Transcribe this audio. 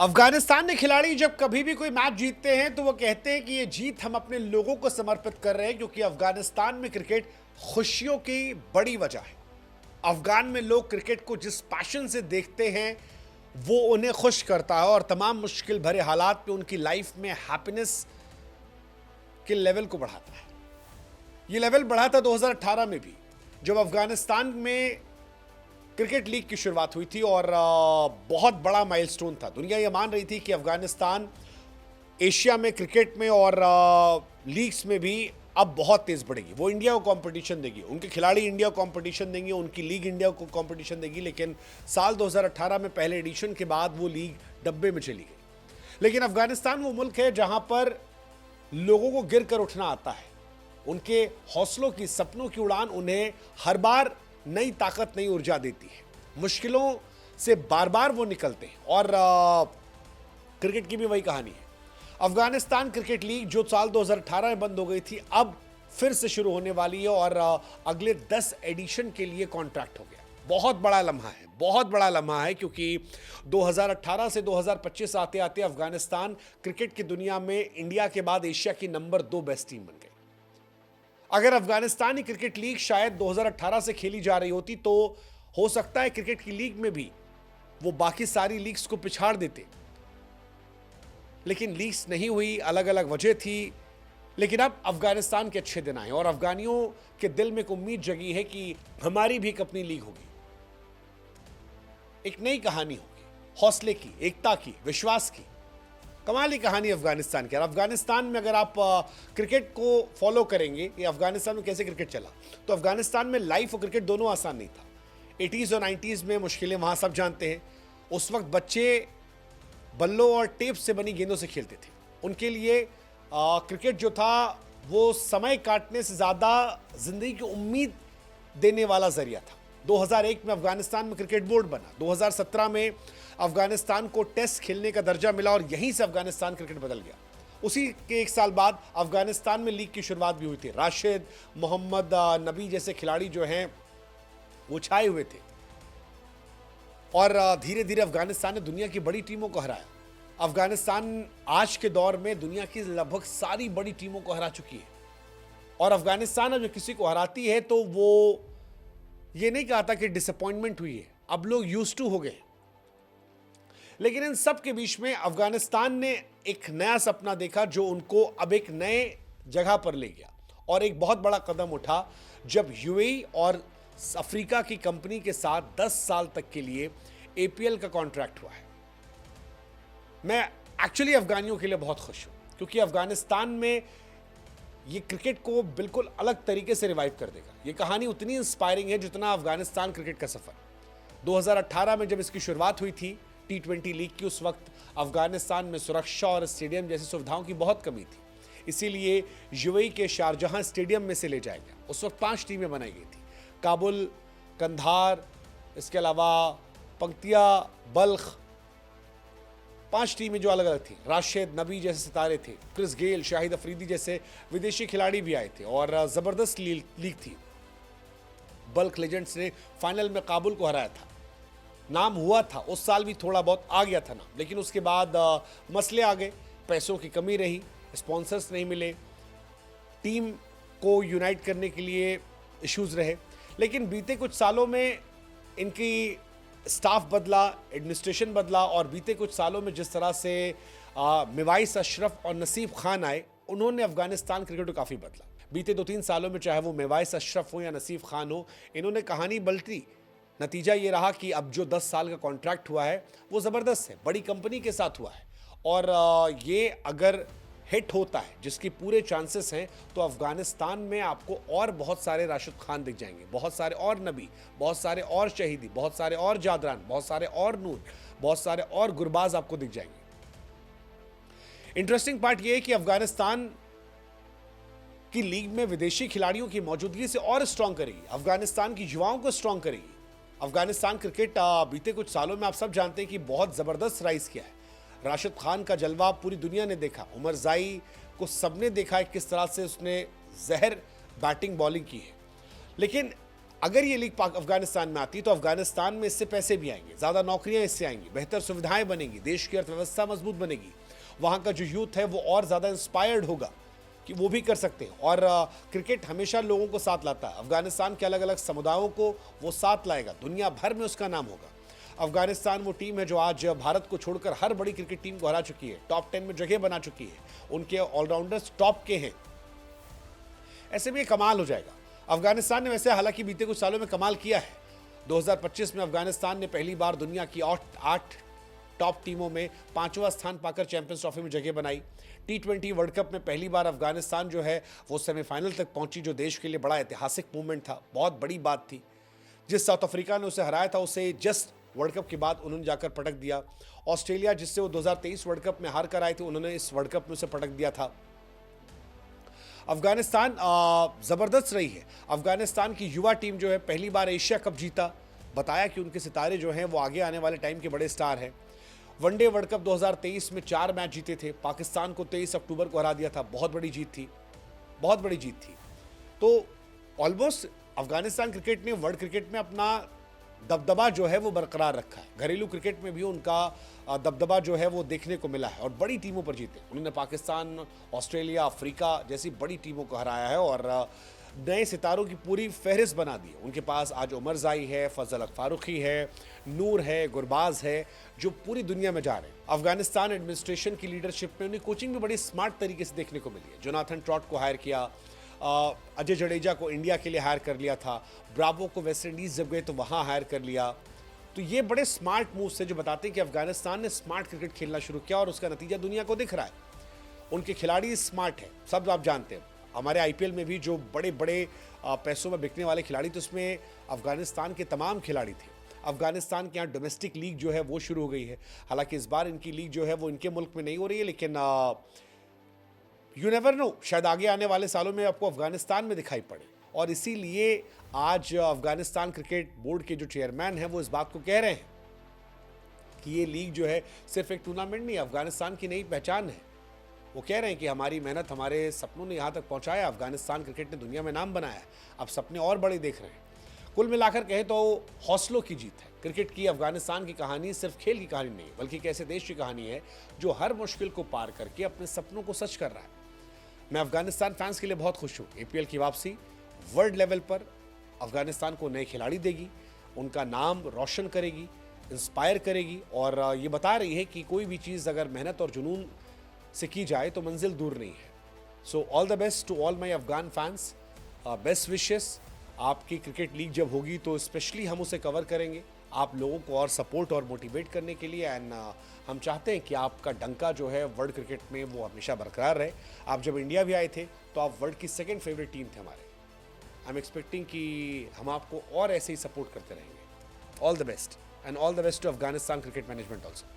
अफगानिस्तान के खिलाड़ी जब कभी भी कोई मैच जीतते हैं तो वो कहते हैं कि ये जीत हम अपने लोगों को समर्पित कर रहे हैं, क्योंकि अफगानिस्तान में क्रिकेट खुशियों की बड़ी वजह है। अफगान में लोग क्रिकेट को जिस पैशन से देखते हैं वो उन्हें खुश करता है और तमाम मुश्किल भरे हालात में उनकी लाइफ में हैप्पीनेस के लेवल को बढ़ाता है। ये लेवल बढ़ा था 2018 में भी, जब अफगानिस्तान में क्रिकेट लीग की शुरुआत हुई थी और बहुत बड़ा माइलस्टोन था। दुनिया ये मान रही थी कि अफगानिस्तान एशिया में क्रिकेट में और लीग्स में भी अब बहुत तेज बढ़ेगी। वो इंडिया को कंपटीशन देगी, उनके खिलाड़ी इंडिया को कंपटीशन देंगे, उनकी लीग इंडिया को कंपटीशन देगी। लेकिन साल 2018 में पहले एडिशन के बाद वो लीग डब्बे में चली गई। लेकिन अफगानिस्तान वो मुल्क है जहां पर लोगों को गिर कर उठना आता है। उनके हौसलों की, सपनों की उड़ान उन्हें हर बार नई ताकत, नई ऊर्जा देती है। मुश्किलों से बार बार वो निकलते हैं और क्रिकेट की भी वही कहानी है। अफगानिस्तान क्रिकेट लीग जो साल 2018 में बंद हो गई थी, अब फिर से शुरू होने वाली है और अगले 10 एडिशन के लिए कॉन्ट्रैक्ट हो गया। बहुत बड़ा लम्हा है, बहुत बड़ा लम्हा है, क्योंकि 2018 से 2025 आते आते अफगानिस्तान क्रिकेट की दुनिया में इंडिया के बाद एशिया की नंबर 2 बेस्ट टीम बन गई। अगर अफगानिस्तानी क्रिकेट लीग शायद 2018 से खेली जा रही होती तो हो सकता है क्रिकेट की लीग में भी वो बाकी सारी लीग्स को पिछाड़ देते। लेकिन लीग्स नहीं हुई, अलग अलग वजह थी। लेकिन अब अफगानिस्तान के अच्छे दिन आए और अफगानियों के दिल में एक उम्मीद जगी है कि हमारी भी एक अपनी लीग होगी, एक नई कहानी होगी, हौसले की, एकता की, विश्वास की। कमाल की कहानी अफगानिस्तान की। और अफगानिस्तान में अगर आप क्रिकेट को फॉलो करेंगे कि अफगानिस्तान में कैसे क्रिकेट चला, तो अफगानिस्तान में लाइफ और क्रिकेट दोनों आसान नहीं था। 80s और 90s में मुश्किलें वहाँ सब जानते हैं। उस वक्त बच्चे बल्लों और टेप से बनी गेंदों से खेलते थे। उनके लिए क्रिकेट जो था वो समय काटने से ज़्यादा ज़िंदगी की उम्मीद देने वाला जरिया था। 2001 में अफगानिस्तान में क्रिकेट बोर्ड बना। 2017 में अफगानिस्तान को टेस्ट खेलने का दर्जा मिला और यहीं से अफगानिस्तान क्रिकेट बदल गया। उसी के एक साल बाद अफगानिस्तान में लीग की शुरुआत भी हुई थी। राशिद, मोहम्मद नबी जैसे खिलाड़ी जो हैं वो छाए हुए थे और धीरे धीरे अफगानिस्तान ने दुनिया की बड़ी टीमों को हराया। अफगानिस्तान आज के दौर में दुनिया की लगभग सारी बड़ी टीमों को हरा चुकी है और अफगानिस्तान अब किसी को हराती है तो वो ये नहीं कहता कि डिसअपॉइंटमेंट हुई है, अब लोग यूज्ड टू हो गए। लेकिन इन सब के बीच में अफगानिस्तान ने एक नया सपना देखा जो उनको अब एक नए जगह पर ले गया और एक बहुत बड़ा कदम उठा जब यूएई और अफ्रीका की कंपनी के साथ 10 साल तक के लिए एपीएल का कॉन्ट्रैक्ट हुआ है। मैं एक्चुअली अफगानियों के लिए बहुत खुश हूं, क्योंकि अफगानिस्तान में ये क्रिकेट को बिल्कुल अलग तरीके से रिवाइव कर देगा। ये कहानी उतनी इंस्पायरिंग है जितना अफगानिस्तान क्रिकेट का सफर। 2018 में जब इसकी शुरुआत हुई थी T20 लीग की, उस वक्त अफगानिस्तान में सुरक्षा और स्टेडियम जैसी सुविधाओं की बहुत कमी थी। इसीलिए यूएई के शारजहां स्टेडियम में से ले जाया गया। उस वक्त 5 टीमें बनाई गई थी, काबुल, कंधार, इसके अलावा पंक्तिया, बल्ख, 5 टीमें जो अलग अलग थी। राशिद, नबी जैसे सितारे थे, क्रिस गेल, शाहिद अफरीदी जैसे विदेशी खिलाड़ी भी आए थे और ज़बरदस्त लीग थी। बल्क लेजेंड्स ने फाइनल में काबुल को हराया था। नाम हुआ था, उस साल भी थोड़ा बहुत आ गया था नाम, लेकिन उसके बाद मसले आ गए, पैसों की कमी रही, स्पॉन्सर्स नहीं मिले, टीम को यूनाइट करने के लिए इश्यूज रहे। लेकिन बीते कुछ सालों में इनकी स्टाफ बदला, एडमिनिस्ट्रेशन बदला और बीते कुछ सालों में जिस तरह से मिवाइस अशरफ और नसीब खान आए, उन्होंने अफगानिस्तान क्रिकेट को काफ़ी बदला। बीते 2-3 सालों में चाहे वो मिवाइस अशरफ हो या नसीब खान हो, इन्होंने कहानी पलटी। नतीजा ये रहा कि अब जो 10 साल का कॉन्ट्रैक्ट हुआ है वो ज़बरदस्त है, बड़ी कंपनी के साथ हुआ है और ये अगर हिट होता है, जिसकी पूरे चांसेस हैं, तो अफगानिस्तान में आपको और बहुत सारे राशिद खान दिख जाएंगे, बहुत सारे और नबी, बहुत सारे और शहीदी, बहुत सारे और जादरान, बहुत सारे और नूर, बहुत सारे और गुरबाज आपको दिख जाएंगे। इंटरेस्टिंग पार्ट ये है कि अफगानिस्तान की लीग में विदेशी खिलाड़ियों की मौजूदगी से और स्ट्रांग करेगी, अफगानिस्तान की युवाओं को स्ट्रांग करेगी। अफगानिस्तान क्रिकेट बीते कुछ सालों में आप सब जानते हैं कि बहुत ज़बरदस्त राइज किया है। राशिद खान का जलवा पूरी दुनिया ने देखा, उमर जाई को सबने देखा है किस तरह से उसने जहर बैटिंग बॉलिंग की है। लेकिन अगर ये लीग पाक अफगानिस्तान में आती तो अफगानिस्तान में इससे पैसे भी आएंगे, ज़्यादा नौकरियां इससे आएंगी, बेहतर सुविधाएं बनेंगी, देश की अर्थव्यवस्था मजबूत बनेगी, वहाँ का जो यूथ है वो और ज़्यादा इंस्पायर्ड होगा कि वो भी कर सकते हैं। और क्रिकेट हमेशा लोगों को साथ लाता है, अफगानिस्तान के अलग अलग समुदायों को वो साथ लाएगा, दुनिया भर में उसका नाम होगा। अफगानिस्तान वो टीम है जो आज भारत को छोड़कर हर बड़ी क्रिकेट टीम को हरा चुकी है, टॉप 10 में जगह बना चुकी है, उनके ऑलराउंडर्स टॉप के हैं। ऐसे में ये कमाल हो जाएगा। अफगानिस्तान ने वैसे हालांकि बीते कुछ सालों में कमाल किया है। 2025 में अफगानिस्तान ने पहली बार दुनिया की 8 टॉप टीमों में 5वां स्थान पाकर चैंपियंस ट्रॉफी में जगह बनाई। T20 वर्ल्ड कप में पहली बार अफगानिस्तान जो है वो सेमीफाइनल तक पहुंची, जो देश के लिए बड़ा ऐतिहासिक मूवमेंट था, बहुत बड़ी बात थी। जिस साउथ अफ्रीका ने उसे हराया था उसे जस्ट वर्ल्ड कप के बाद उन्होंने जाकर पटक दिया। ऑस्ट्रेलिया जिससे वो 2023 वर्ल्ड कप में हार कर आए थे, उन्होंने इस वर्ल्ड कप में उसे पटक दिया था। अफगानिस्तान ज़बरदस्त रही है। अफगानिस्तान की युवा टीम जो है पहली बार एशिया कप जीता, बताया कि उनके सितारे जो हैं वो आगे आने वाले टाइम के बड़े स्टार हैं। वनडे वर्ल्ड कप 2023 में 4 मैच जीते थे, पाकिस्तान को 23 अक्टूबर को हरा दिया था, बहुत बड़ी जीत थी, बहुत बड़ी जीत थी। तो ऑलमोस्ट अफगानिस्तान क्रिकेट ने वर्ल्ड क्रिकेट में अपना दबदबा जो है वो बरकरार रखा है। घरेलू क्रिकेट में भी उनका दबदबा जो है वो देखने को मिला है और बड़ी टीमों पर जीते। उन्होंने पाकिस्तान, ऑस्ट्रेलिया, अफ्रीका जैसी बड़ी टीमों को हराया है और नए सितारों की पूरी फहरिस्त बना दी। उनके पास आज उमर जाई है, फजल हक फारूकी है, नूर है, गुरबाज है, जो पूरी दुनिया में जा रहे हैं। अफगानिस्तान एडमिनिस्ट्रेशन की लीडरशिप में उन्हें कोचिंग भी बड़ी स्मार्ट तरीके से देखने को मिली है। जोनाथन ट्रॉट को हायर किया, अजय जडेजा को इंडिया के लिए हायर कर लिया था, ब्रावो को वेस्ट इंडीज़ जब गए तो वहाँ हायर कर लिया। तो ये बड़े स्मार्ट मूव्स है जो बताते हैं कि अफगानिस्तान ने स्मार्ट क्रिकेट खेलना शुरू किया और उसका नतीजा दुनिया को दिख रहा है। उनके खिलाड़ी स्मार्ट हैं, सब आप जानते हैं। हमारे आईपीएल में भी जो बड़े बड़े पैसों में बिकने वाले खिलाड़ी थे उसमें अफगानिस्तान के तमाम खिलाड़ी थे। अफगानिस्तान के यहाँ डोमेस्टिक लीग जो है वो शुरू हो गई है। हालांकि इस बार इनकी लीग जो है वो इनके मुल्क में नहीं हो रही है, लेकिन यू नेवर नो, शायद आगे आने वाले सालों में आपको अफगानिस्तान में दिखाई पड़े। और इसीलिए आज अफगानिस्तान क्रिकेट बोर्ड के जो चेयरमैन हैं वो इस बात को कह रहे हैं कि ये लीग जो है सिर्फ एक टूर्नामेंट नहीं, अफगानिस्तान की नई पहचान है। वो कह रहे हैं कि हमारी मेहनत, हमारे सपनों ने यहाँ तक पहुँचाया, अफगानिस्तान क्रिकेट ने दुनिया में नाम बनाया, अब सपने और बड़े देख रहे हैं। कुल मिलाकर कहें तो हौसलों की जीत है। क्रिकेट की अफगानिस्तान की कहानी सिर्फ खेल की कहानी नहीं, बल्कि एक ऐसे देश की कहानी है जो हर मुश्किल को पार करके अपने सपनों को सच कर रहा है। मैं अफगानिस्तान फैंस के लिए बहुत खुश हूँ। एपीएल की वापसी वर्ल्ड लेवल पर अफगानिस्तान को नए खिलाड़ी देगी, उनका नाम रोशन करेगी, इंस्पायर करेगी और ये बता रही है कि कोई भी चीज़ अगर मेहनत और जुनून से की जाए तो मंजिल दूर नहीं है। So all the best to all my Afghan fans, best wishes. आपकी क्रिकेट लीग जब होगी तो स्पेशली हम उसे कवर करेंगे आप लोगों को और सपोर्ट और मोटिवेट करने के लिए। एंड हम चाहते हैं कि आपका डंका जो है वर्ल्ड क्रिकेट में वो हमेशा बरकरार रहे। आप जब इंडिया भी आए थे तो आप वर्ल्ड की सेकंड फेवरेट टीम थे हमारे। आई एम एक्सपेक्टिंग कि हम आपको और ऐसे ही सपोर्ट करते रहेंगे। All the best and all the best to Afghanistan cricket management also.